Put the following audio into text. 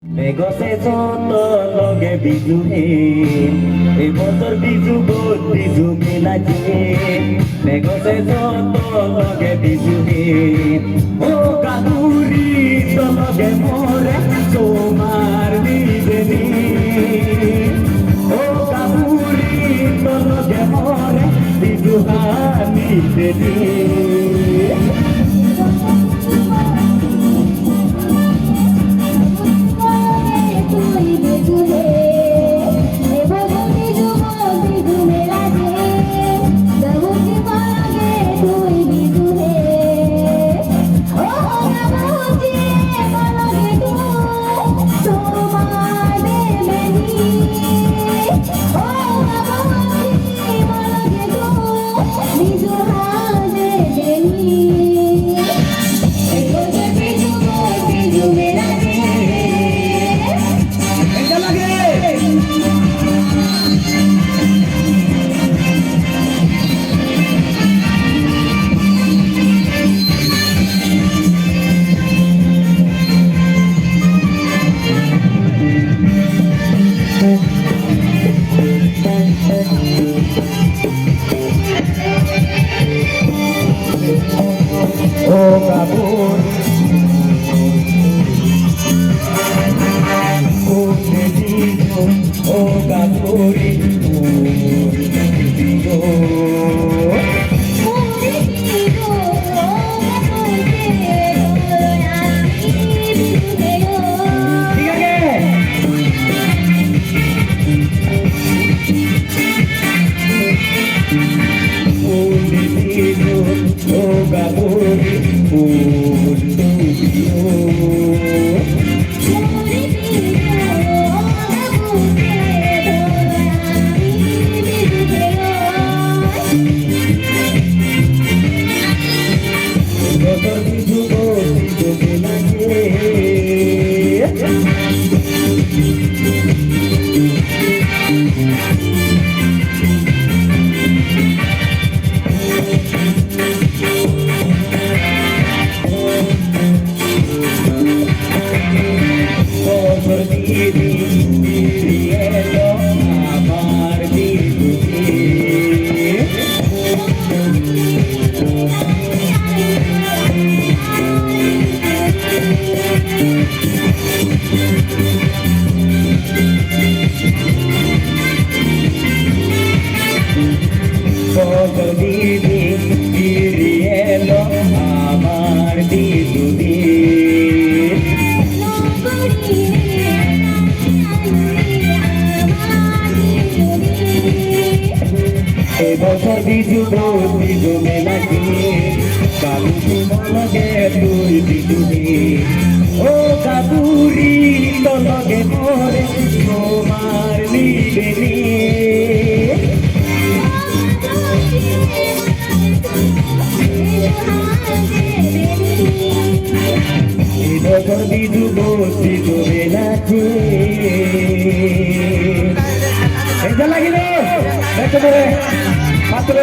মেঘছে যত লগে বিজু হে এই বছর বিজু গোট বিজু মিলাছে মেঘছে যত লগে বিজু হে ও কাকুরি তো লগে মরে তোমার দিবেনি ও কাকুরি তো লগে মরে বিজু হানি দেনি বছর বিজু বিজু মেলাকে কাকুরি মলগে তুই বিজুনি ও কাকুরি তো লগে মরে তোমার নিবেনি বছর বিজু বিজু মেলাকে এটা লাগিলে দেখতে পারে মাত্র